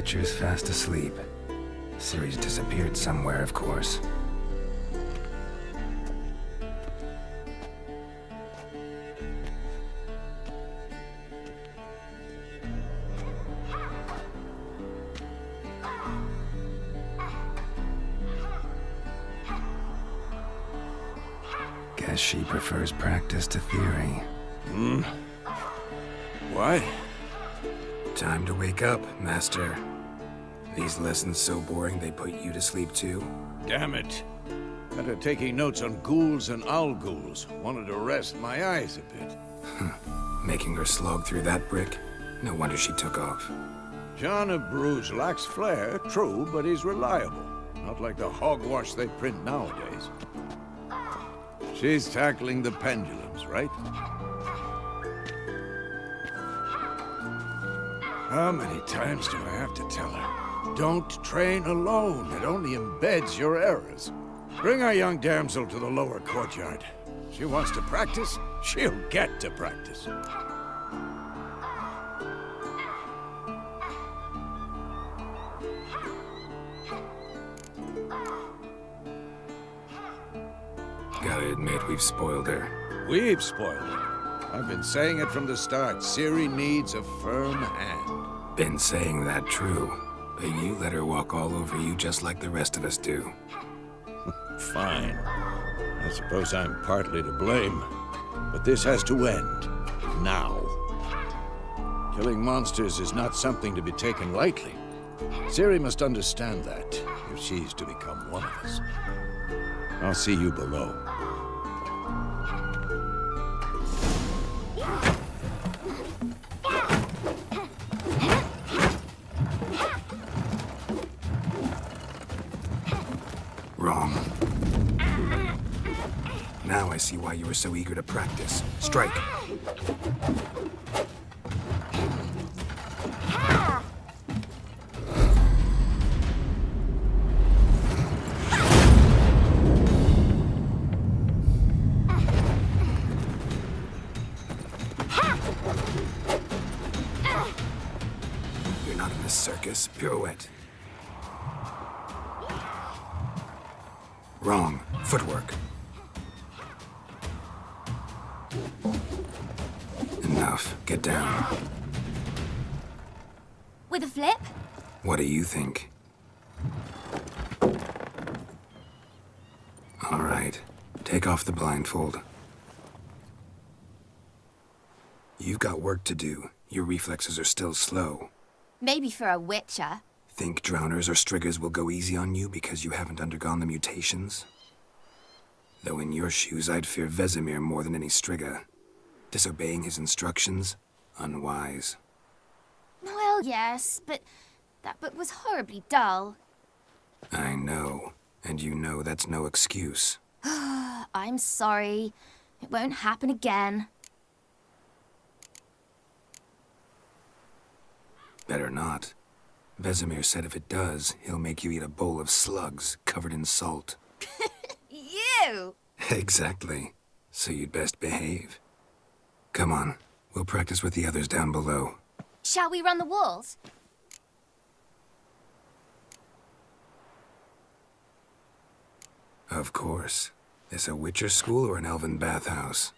Witcher's fast asleep. Ciri's disappeared somewhere, of course. Guess she prefers practice to theory. Why? Time to wake up, Master. These lessons so boring they put you to sleep too? Damn it. Got her taking notes on ghouls and owl ghouls. Wanted to rest my eyes a bit. Making her slog through that brick? No wonder she took off. John of Bruges lacks flair, true, but he's reliable. Not like the hogwash they print nowadays. She's tackling the pendulums, right? How many times do I have to tell her? Don't train alone. It only embeds your errors. Bring our young damsel to the lower courtyard. She wants to practice, she'll get to practice. Gotta admit, we've spoiled her. We've spoiled her. I've been saying it from the start. Ciri needs a firm hand. Been saying that true. But you let her walk all over you just like the rest of us do. Fine. I suppose I'm partly to blame. But this has to end. Now. Killing monsters is not something to be taken lightly. Ciri must understand that, if she's to become one of us. I'll see you below. Wrong. Now I see why you were so eager to practice. Strike. You're not in the circus. Pirouette. Wrong. Footwork. Enough. Get down. With a flip? What do you think? All right. Take off the blindfold. You've got work to do. Your reflexes are still slow. Maybe for a witcher. Think drowners or striggers will go easy on you because you haven't undergone the mutations? Though in your shoes, I'd fear Vesemir more than any strigger. Disobeying his instructions? Unwise. Well, yes, but that book was horribly dull. I know. And you know that's no excuse. I'm sorry. It won't happen again. Better not. Vesemir said if it does, he'll make you eat a bowl of slugs covered in salt. You! Exactly. So you'd best behave. Come on. We'll practice with the others down below. Shall we run the walls? Of course. This a Witcher school or an elven bathhouse?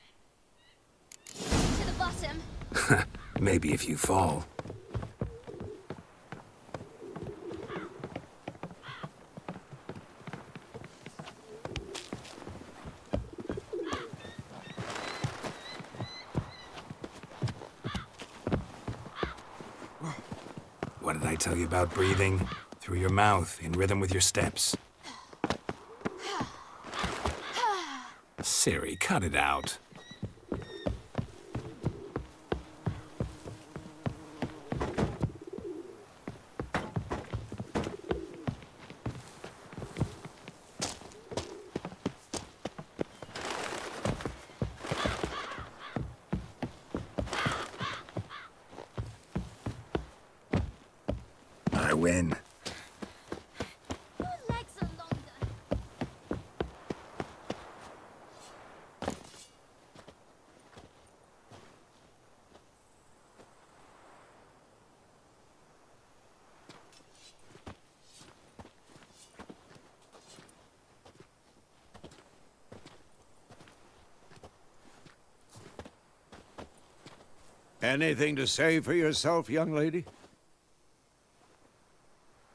To the bottom. Maybe if you fall. What did I tell you about breathing? Through your mouth, in rhythm with your steps. Ciri, cut it out. I win. Your legs are longer. Anything to say for yourself, young lady?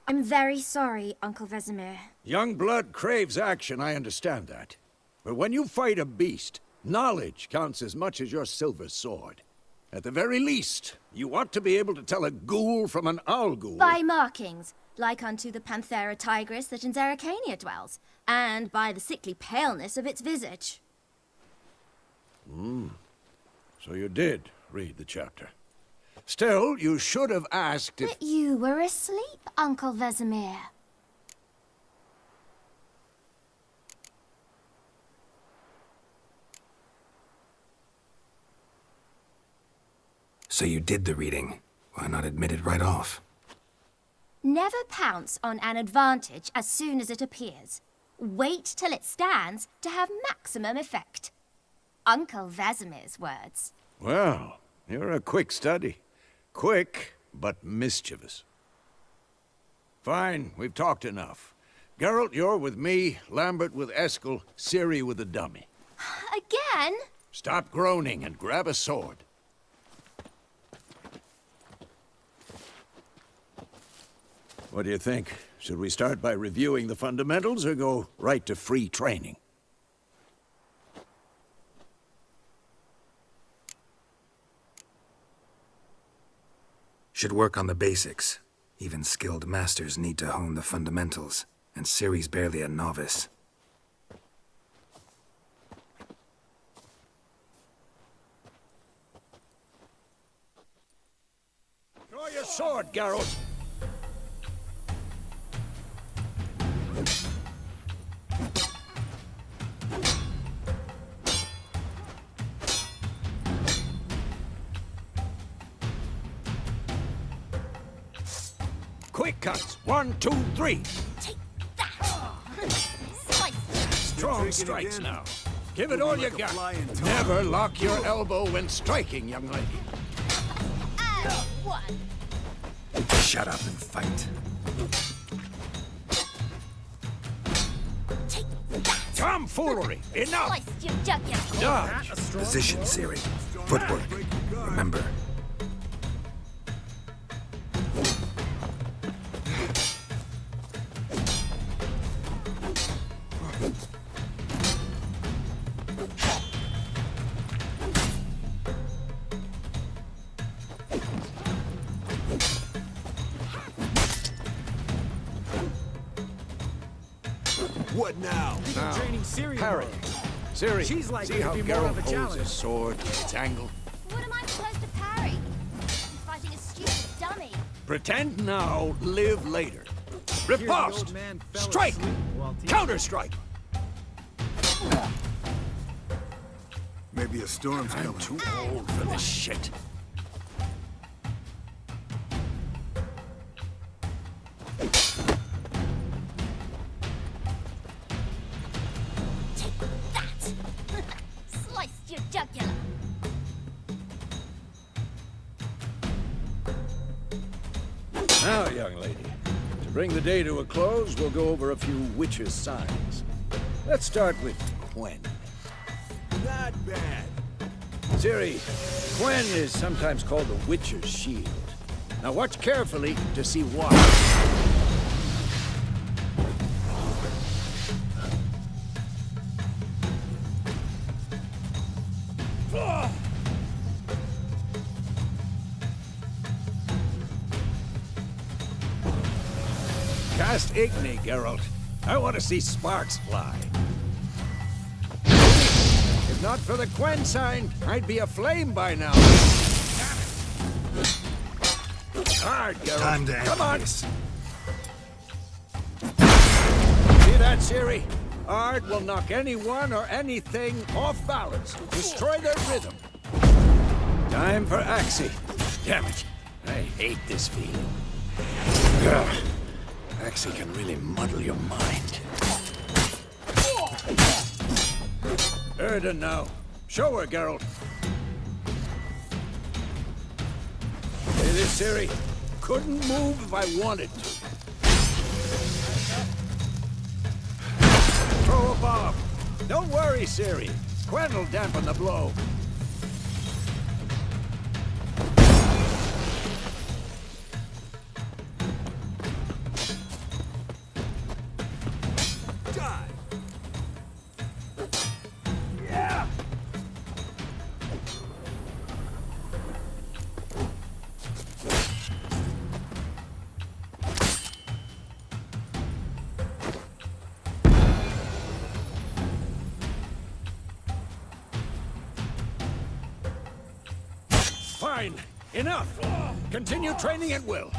I'm very sorry, Uncle Vesemir. Young blood craves action, I understand that. But when you fight a beast, knowledge counts as much as your silver sword. At the very least, you ought to be able to tell a ghoul from an owl ghoul. By markings, like unto the Panthera tigris that in Zerrikania dwells, and by the sickly paleness of its visage. So you did read the chapter. Still, you should have asked if... But you were asleep, Uncle Vesemir. So you did the reading. Why not admit it right off? Never pounce on an advantage as soon as it appears. Wait till it stands to have maximum effect. Uncle Vesemir's words. Well, you're a quick study. Quick, but mischievous. Fine, we've talked enough. Geralt, you're with me, Lambert with Eskel, Ciri with the dummy. Again? Stop groaning and grab a sword. What do you think? Should we start by reviewing the fundamentals or go right to free training? Should work on the basics. Even skilled masters need to hone the fundamentals, and Ciri's barely a novice. Draw your sword, Geralt! Quick cuts! 1, 2, 3! Take that! Slice. Strong strikes now. Give it all you got. Never lock your elbow when striking, young lady. And one. Shut up and fight. Take that! Tomfoolery! Enough! Slice your jugular. Dodge! Position, Ciri. Footwork. Remember. What now? Now, Training Ciri parry. tomorrow. Ciri, She's likely see to how be more of Geralt a holds challenge. his sword, its angle? What am I supposed to parry? I'm fighting a stupid dummy. Pretend now, live later. Here the Riposte! old man fell Strike! asleep while teaching. Counter-strike! Maybe a storm's I'm coming. too old for this shit. Take that! Slice your jugular. Now, young lady, to bring the day to a close, we'll go over a few witches' signs. Let's start with Quen. Not bad. Ciri, Quen is sometimes called the Witcher's Shield. Now watch carefully to see why. Cast Igni, Geralt. I want to see sparks fly. If not for the Quen sign, I'd be aflame by now. Hard, Geralt. Time to end Come on. this. See that, Ciri? Ard will knock anyone or anything off balance. Destroy their rhythm. Time for Axie. Damn it. I hate this feeling. Ugh. Axie can really muddle your mind. Erden now. Show her, Geralt. See this, Ciri? Couldn't move if I wanted to. Throw a bomb. Don't worry, Ciri. Quen will dampen the blow. Fine. Enough. Continue training at will.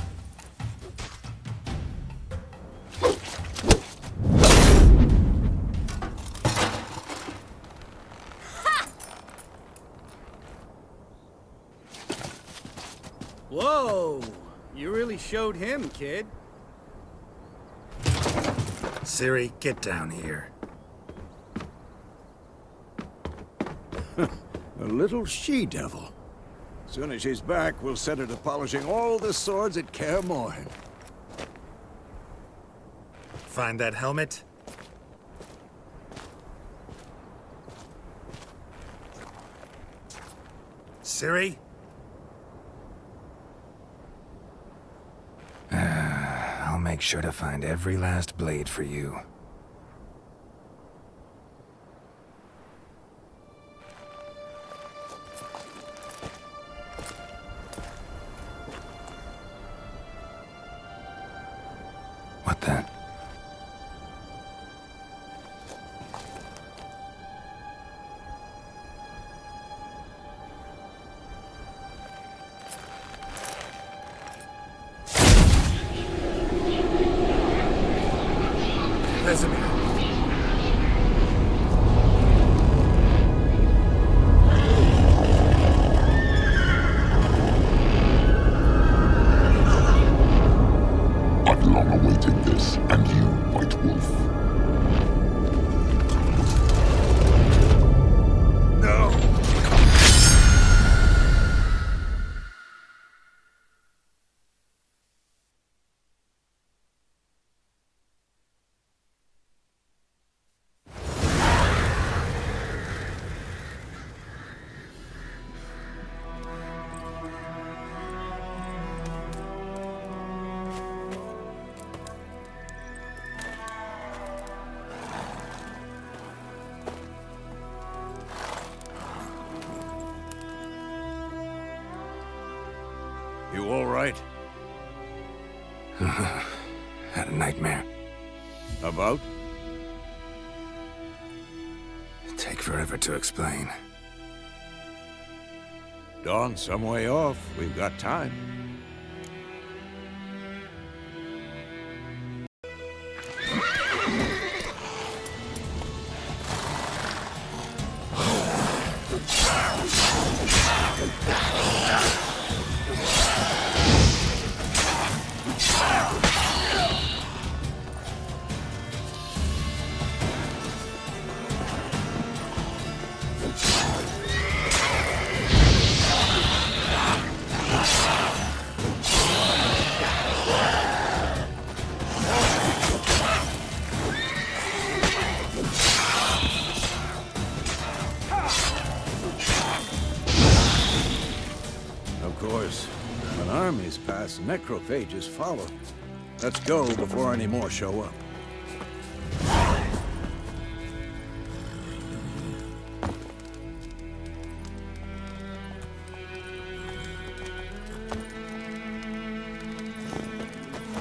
Whoa! You really showed him, kid. Ciri, get down here. A little she-devil. Soon as she's back, we'll set her to polishing all the swords at Kaer Morhen. Find that helmet? Ciri? I'll make sure to find every last blade for you. What the? Vesemir. I've long awaited this, and you, White Wolf. No! You all right? Had a nightmare. About? Take forever to explain. Dawn's some way off. We've got time. Of course, when armies pass, necrophages follow. Let's go before any more show up.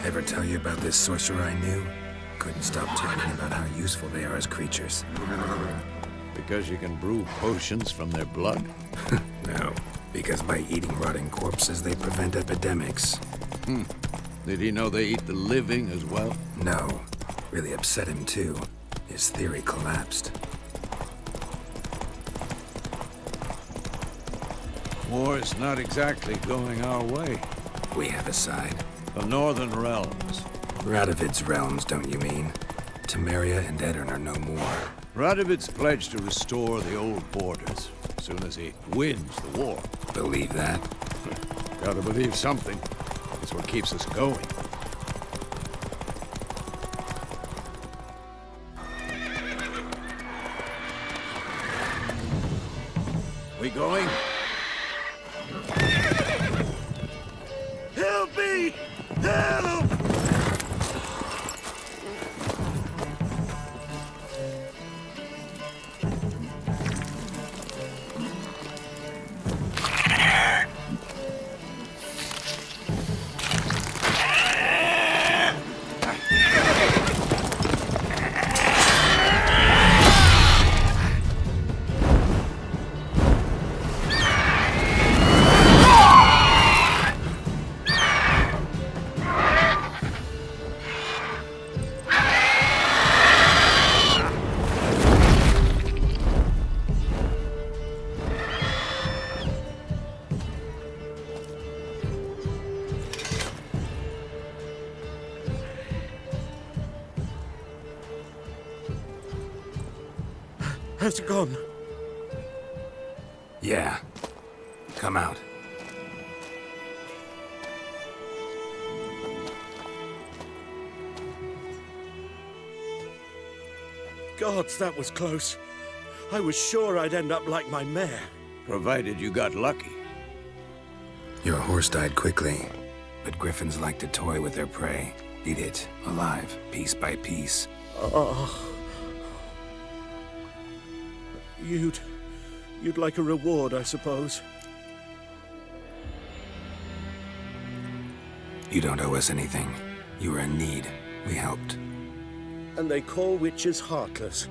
Ever tell you about this sorcerer I knew? Couldn't stop talking about how useful they are as creatures. Because you can brew potions from their blood? No, because by eating rotting corpses, they prevent epidemics. Did he know they eat the living as well? No, really upset him too. His theory collapsed. War's not exactly going our way. We have a side. The Northern Realms. Radovid's realms, don't you mean? Temeria and Edirn are no more. Radovid's pledged to restore the old borders as soon as he wins the war. Believe that? Gotta believe something. It's what keeps us going. We going? Help me! Help! Has it gone? Yeah. Come out. Gods, that was close. I was sure I'd end up like my mare. Provided you got lucky. Your horse died quickly, but griffins like to toy with their prey. Eat it, alive, piece by piece. Oh. You'd like a reward, I suppose. You don't owe us anything. You were in need. We helped. And they call witches heartless.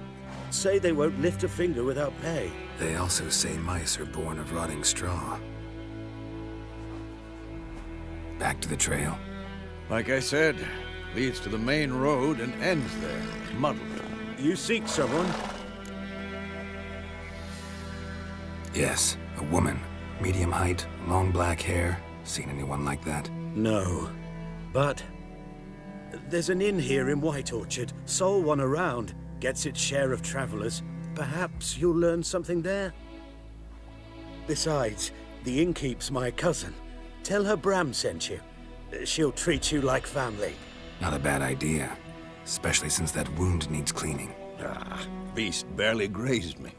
Say they won't lift a finger without pay. They also say mice are born of rotting straw. Back to the trail? Like I said, leads to the main road and ends there, muddled. You seek someone? Yes, a woman. Medium height, long black hair. Seen anyone like that? No. But there's an inn here in White Orchard. Sole one around. Gets its share of travelers. Perhaps you'll learn something there? Besides, the innkeep's my cousin. Tell her Bram sent you. She'll treat you like family. Not a bad idea. Especially since that wound needs cleaning. Ah, beast barely grazed me.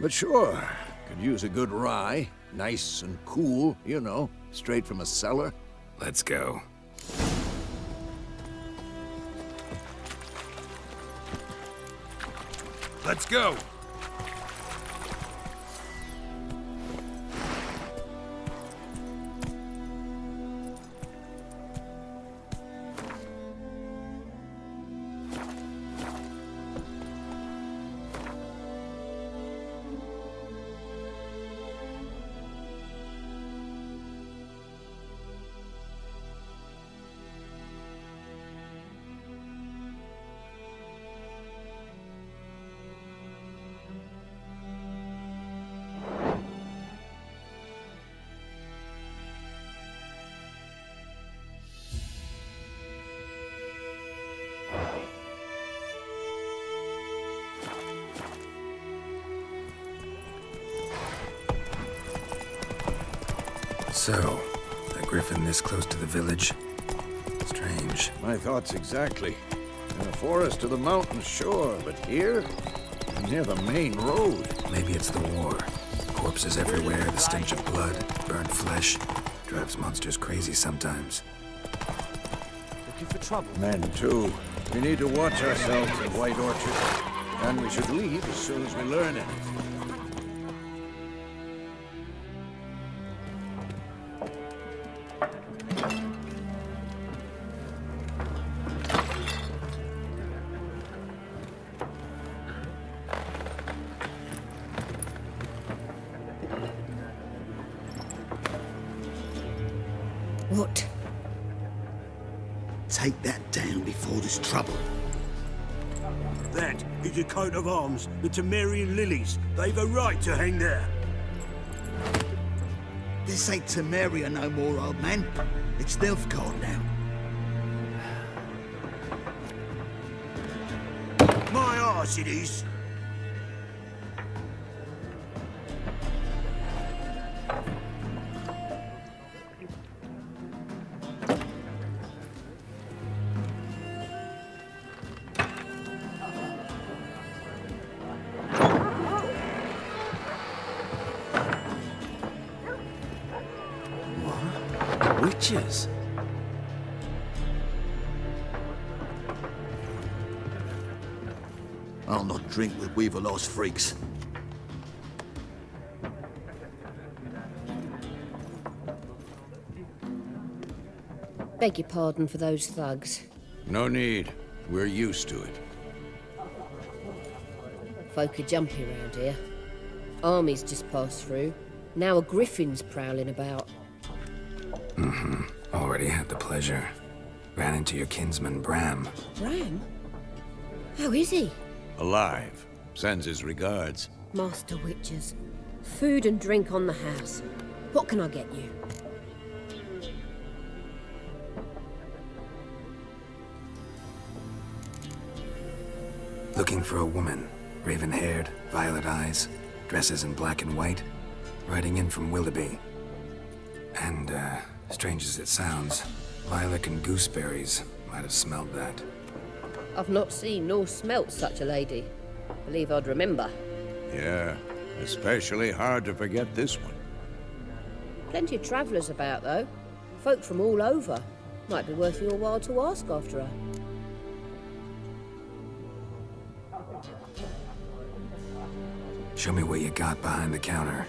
But sure, could use a good rye. Nice and cool, you know, straight from a cellar. Let's go. Let's go! So, a griffin this close to the village? Strange. My thoughts exactly. In the forest to the mountains, sure, but here? Near the main road. Maybe it's the war. Corpses everywhere, the stench of blood, burnt flesh. Drives monsters crazy sometimes. Looking for trouble? Men, too. We need to watch ourselves in White Orchard. And we should leave as soon as we learn anything. What? Take that down before there's trouble. That is a coat of arms, the Temerian lilies. They've a right to hang there. This ain't Temeria no more, old man. It's Nilfgaard now. My arse it is. Witches? I'll not drink with Weaver-lost freaks. Beg your pardon for those thugs. No need. We're used to it. Folk are jumpy around here. Armies just passed through. Now a griffin's prowling about. Already had the pleasure. Ran into your kinsman, Bram. Bram? How is he? Alive. Sends his regards. Master Witches. Food and drink on the house. What can I get you? Looking for a woman. Raven-haired, violet eyes, dresses in black and white, riding in from Willoughby. And, strange as it sounds, lilac and gooseberries might have smelled that. I've not seen nor smelt such a lady. Believe I'd remember. Yeah, especially hard to forget this one. Plenty of travellers about, though. Folk from all over. Might be worth your while to ask after her. Show me what you got behind the counter.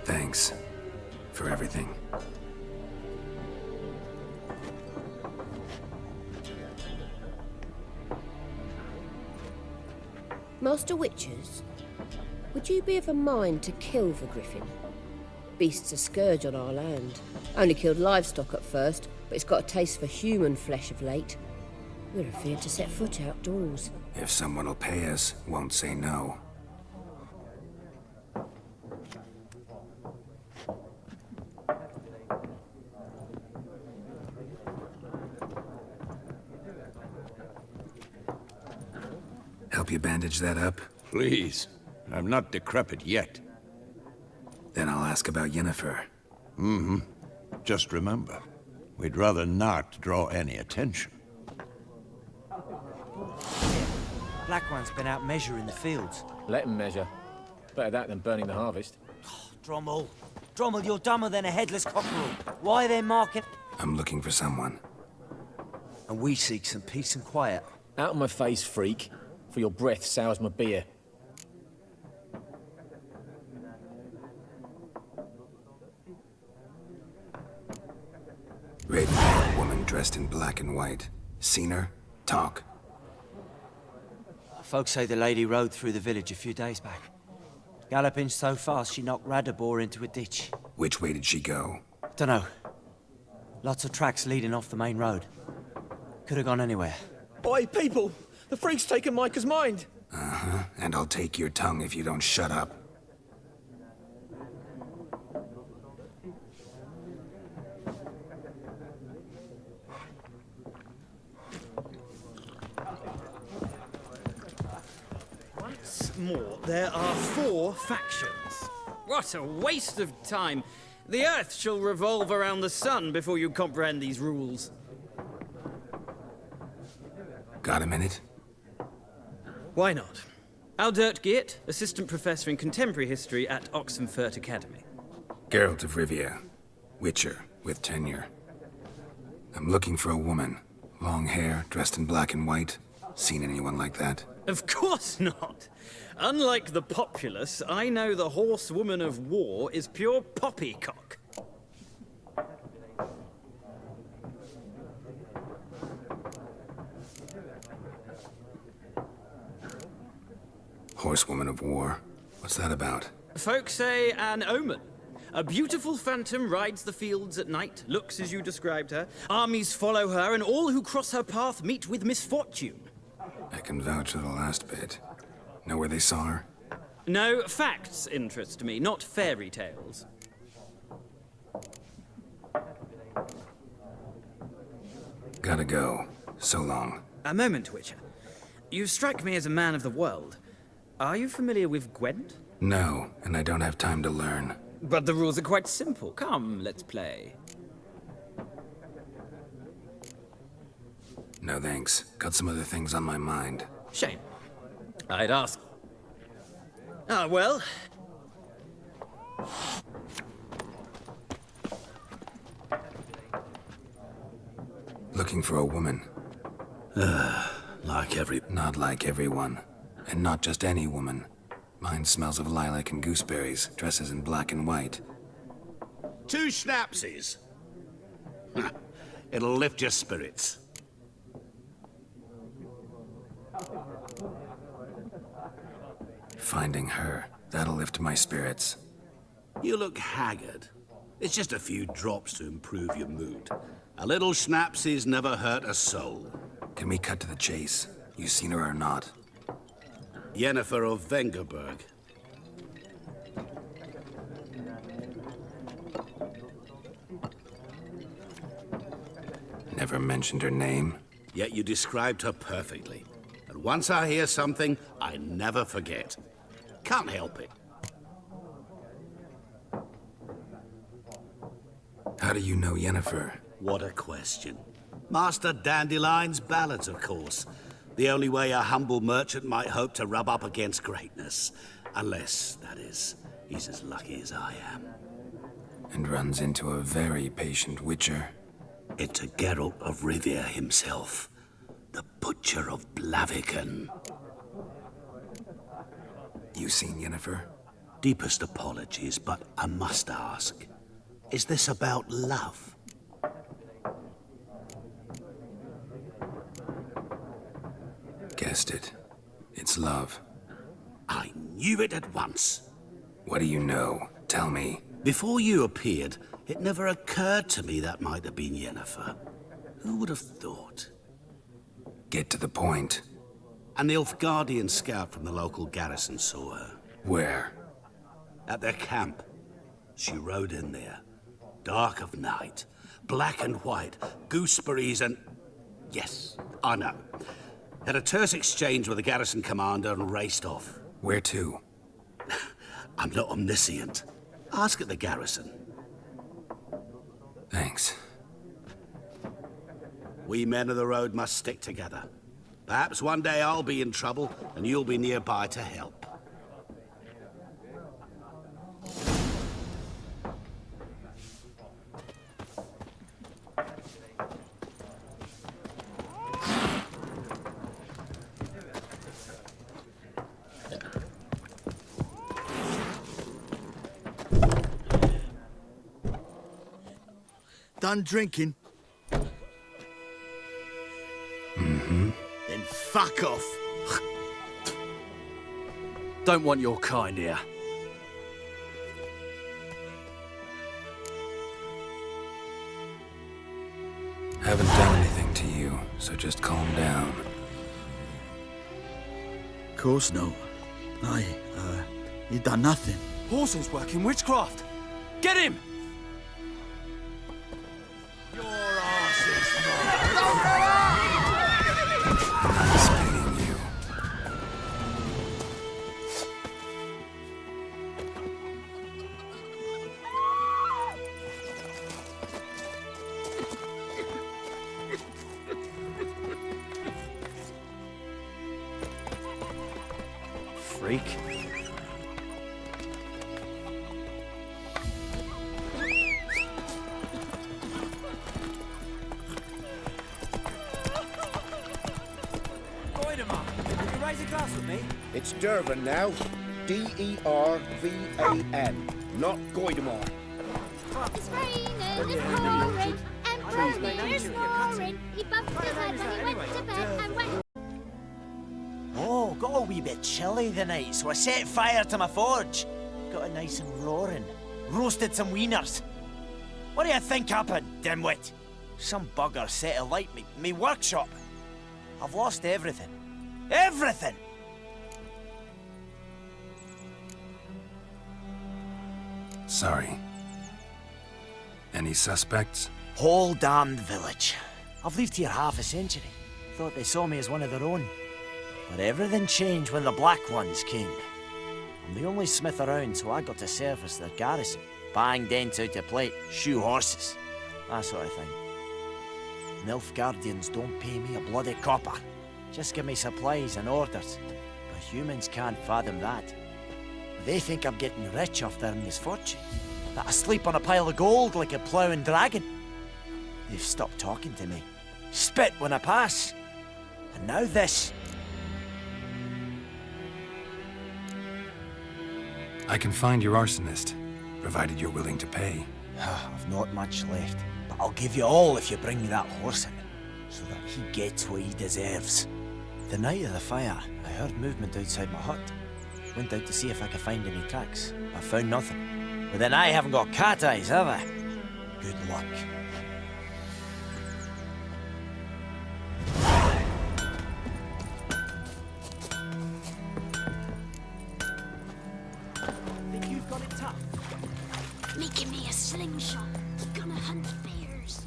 Thanks for everything. Master Witchers, would you be of a mind to kill the griffin? Beast's a scourge on our land. Only killed livestock at first, but it's got a taste for human flesh of late. We're afeard to set foot outdoors. If someone will pay us, won't say no. Help you bandage that up? Please. I'm not decrepit yet. Then I'll ask about Yennefer. Just remember, we'd rather not draw any attention. Black One's been out measuring the fields. Let him measure. Better that than burning the harvest. Drommel. Drommel, you're dumber than a headless cockerel. Why they're marking... I'm looking for someone. And we seek some peace and quiet. Out of my face, freak. For your breath sours my beer. Raven-haired woman dressed in black and white. Seen her? Talk. Folks say the lady rode through the village a few days back. Galloping so fast she knocked Radabor into a ditch. Which way did she go? Dunno. Lots of tracks leading off the main road. Could have gone anywhere. Oi, people! The freak's taken Micah's mind! Uh-huh. And I'll take your tongue if you don't shut up. Once more, there are 4 factions. What a waste of time. The Earth shall revolve around the sun before you comprehend these rules. Got a minute? Why not? Aldert Geert, Assistant Professor in Contemporary History at Oxenfurt Academy. Geralt of Rivia. Witcher, with tenure. I'm looking for a woman. Long hair, dressed in black and white. Seen anyone like that? Of course not. Unlike the populace, I know the horsewoman of war is pure poppycock. Horsewoman of war? What's that about? Folk say an omen. A beautiful phantom rides the fields at night, looks as you described her. Armies follow her, and all who cross her path meet with misfortune. I can vouch for the last bit. Know where they saw her? No, facts interest me, not fairy tales. Gotta go. So long. A moment, Witcher. You strike me as a man of the world. Are you familiar with Gwent? No, and I don't have time to learn. But the rules are quite simple. Come, let's play. No thanks. Got some other things on my mind. Shame. I'd ask. Ah, well. Looking for a woman. Not like everyone. And not just any woman. Mine smells of lilac and gooseberries, dresses in black and white. 2 schnapsies. It'll lift your spirits. Finding her, that'll lift my spirits. You look haggard. It's just a few drops to improve your mood. A little schnapsies never hurt a soul. Can we cut to the chase? You seen her or not? Yennefer of Vengerberg. Never mentioned her name? Yet you described her perfectly. And once I hear something, I never forget. Can't help it. How do you know Yennefer? What a question. Master Dandelion's ballads, of course. The only way a humble merchant might hope to rub up against greatness. Unless, that is, he's as lucky as I am. And runs into a very patient witcher. Into Geralt of Rivia himself. The Butcher of Blaviken. You seen Yennefer? Deepest apologies, but I must ask. Is this about love? Guessed it. It's love. I knew it at once. What do you know? Tell me. Before you appeared, it never occurred to me that might have been Yennefer. Who would have thought? Get to the point. An Nilfgaardian scout from the local garrison saw her. Where? At their camp. She rode in there. Dark of night. Black and white. Gooseberries and... Yes, I know. Had a terse exchange with the garrison commander and raced off. Where to? I'm not omniscient. Ask at the garrison. Thanks. We men of the road must stick together. Perhaps one day I'll be in trouble and you'll be nearby to help. Done drinking? Mm-hmm. Then fuck off. Don't want your kind here. Haven't done anything to you, so just calm down. Of course no. You done nothing. Paulson's working witchcraft. Get him! Your arse is mine. Nice paying you. Freak. It's Dervan now. D-E-R-V-A-N. Not Goidemar. It's raining, it's pouring, and Romeo's roaring. He bumped his head when he went to bed and went... Oh, got a wee bit chilly the night, so I set fire to my forge. Got it nice and roaring. Roasted some wieners. What do you think happened, dimwit? Some bugger set alight me workshop. I've lost everything. Everything! Sorry. Any suspects? Whole damned village. I've lived here half a century. Thought they saw me as one of their own. But everything changed when the Black Ones came. I'm the only smith around, so I got to service their garrison. Bang dents out of plate, shoe horses, that sort of thing. Nilfgaardians don't pay me a bloody copper. Just give me supplies and orders. But humans can't fathom that. They think I'm getting rich off their misfortune. That I sleep on a pile of gold like a ploughing dragon. They've stopped talking to me. Spit when I pass. And now this. I can find your arsonist, provided you're willing to pay. I've not much left, but I'll give you all if you bring me that horse in, so that he gets what he deserves. The night of the fire, I heard movement outside my hut. Went out to see if I could find any tracks. I found nothing. But then I haven't got cat eyes, have I? Good luck. Think you've got it tough? Making me a slingshot. Gonna hunt bears.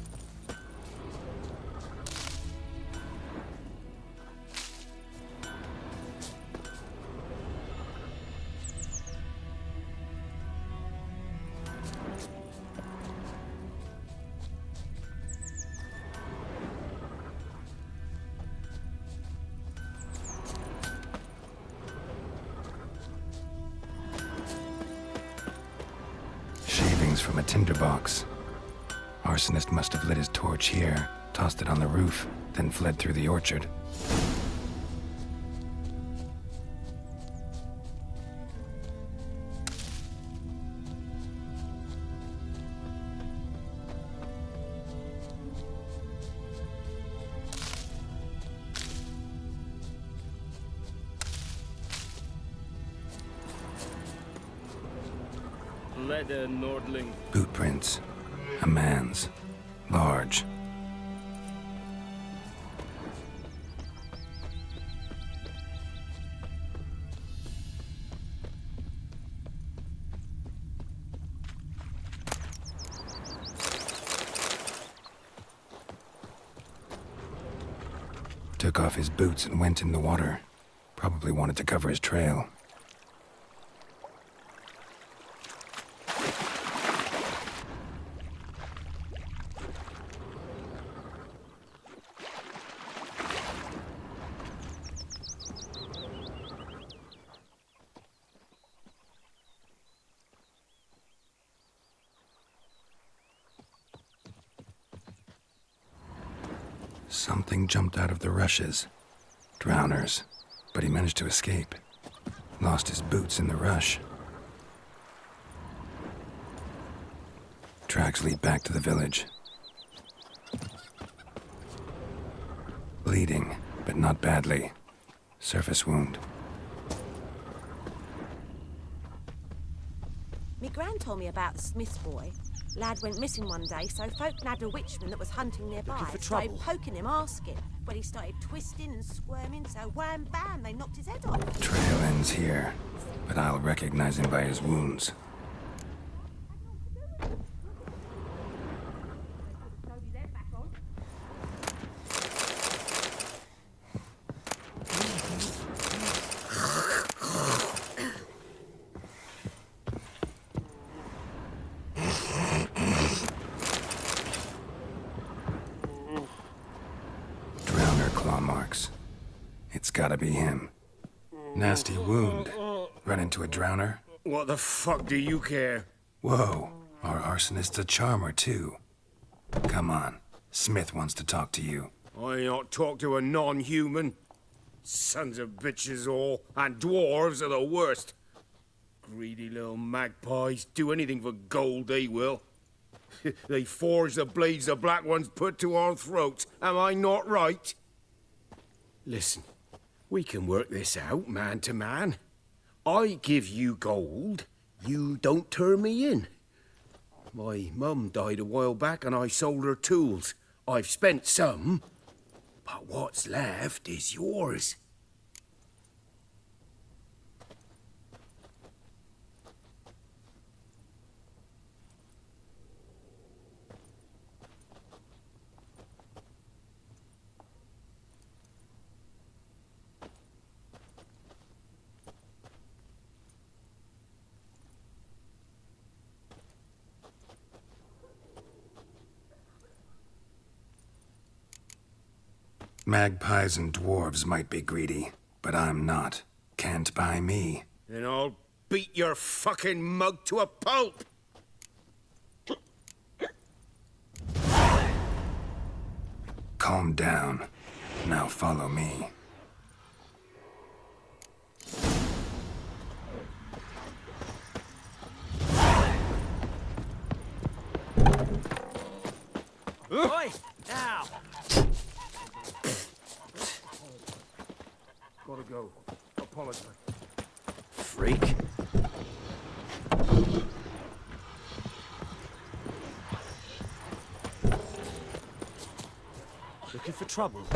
Shavings from a tinderbox. Arsonist must have lit his torch here, tossed it on the roof, then fled through the orchard. Leather Nordling. Boot prints. A man's. Large. Took off his boots and went in the water. Probably wanted to cover his trail. Something jumped out of the rushes. Drowners. But he managed to escape. Lost his boots in the rush. Tracks lead back to the village. Bleeding, but not badly. Surface wound. Me gran told me about the Smith's boy. Lad went missing one day, so folk nabbed a witchman that was hunting nearby. Looking for Started trouble? poking him, asking. When he started twisting and squirming, so wham bam, they knocked his head off. Trail ends here, but I'll recognize him by his wounds. Claw marks. It's gotta be him. Nasty wound. Run into a drowner? What the fuck do you care? Whoa, our arsonist's a charmer too. Come on, Smith wants to talk to you. I ain't not talk to a non-human. Sons of bitches all, and dwarves are the worst. Greedy little magpies, do anything for gold, they will. They forge the blades the Black Ones put to our throats, am I not right? Listen, we can work this out, man to man. I give you gold, you don't turn me in. My mum died a while back and I sold her tools. I've spent some, but what's left is yours. Magpies and dwarves might be greedy, but I'm not. Can't buy me. Then I'll beat your fucking mug to a pulp! Calm down. Now follow me. Oi! Now! Gotta go. Apologize. Freak. Looking for trouble?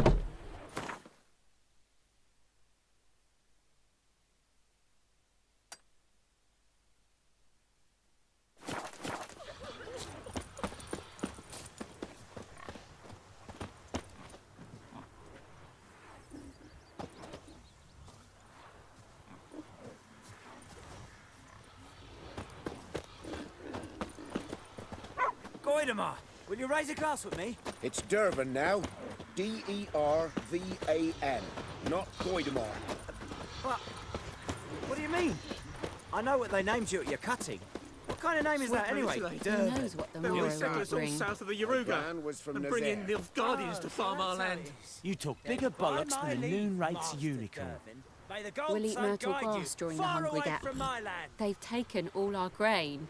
Goidemar, will you raise a glass with me? It's Dervan now. D-E-R-V-A-N. Not Goidemar. What do you mean? I know what they named you at your cutting. What kind of name is that anyway? Who knows what the morrow might bring? South of the Yaruga and bring in the Guardians to farm our land. You talk bigger bollocks than the Noon Rate's unicorn. We'll eat myrtle grass during the hungry gap. They've taken all our grain.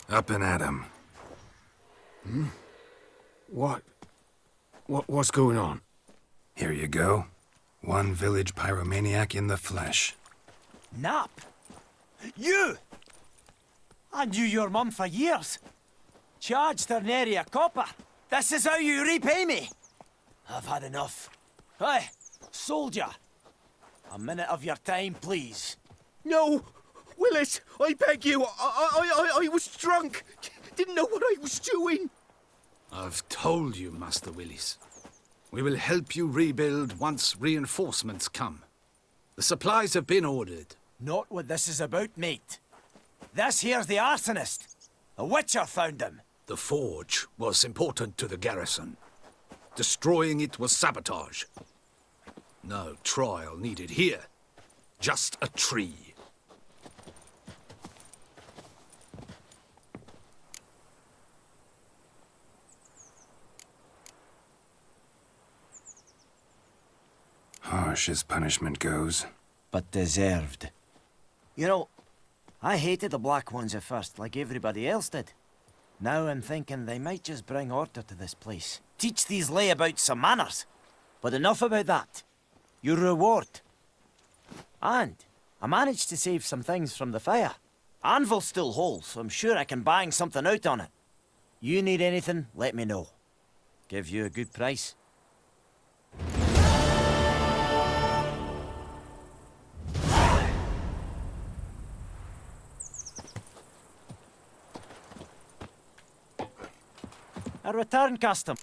Up and at 'em. What's going on? Here you go. One village pyromaniac in the flesh. Nap? You! I knew your mum for years. Charged her nary a copper. This is how you repay me. I've had enough. Hey, soldier. A minute of your time, please. No! Willis, I beg you. I was drunk. Didn't know what I was doing. I've told you, Master Willis. We will help you rebuild once reinforcements come. The supplies have been ordered. Not what this is about, mate. This here's the arsonist. A witcher found him. The forge was important to the garrison. Destroying it was sabotage. No trial needed here. Just a tree. Harsh as punishment goes. But deserved. You know, I hated the Black Ones at first, like everybody else did. Now I'm thinking they might just bring order to this place. Teach these layabouts some manners. But enough about that. Your reward. And I managed to save some things from the fire. Anvil's still whole, so I'm sure I can bang something out on it. You need anything, let me know. Give you a good price. A return custom.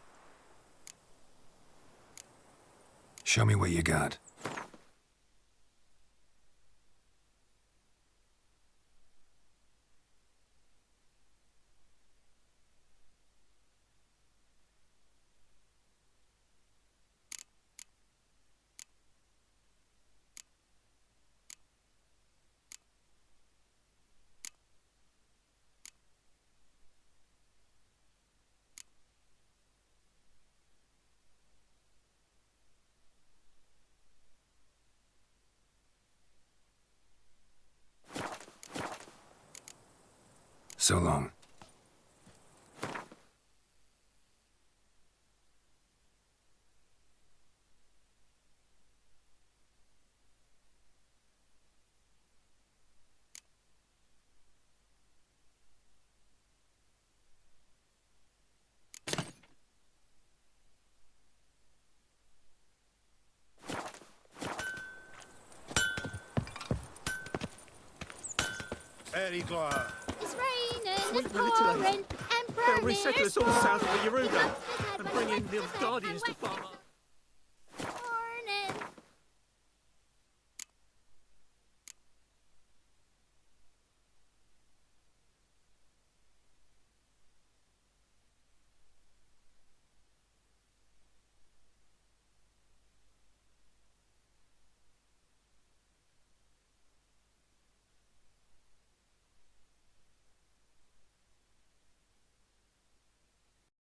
Show me what you got. So long. very glad. It's raining Sweet and Melitele. pouring and They'll resettle us all south of the burning. Yaruga and bring in the Guardians to farm up.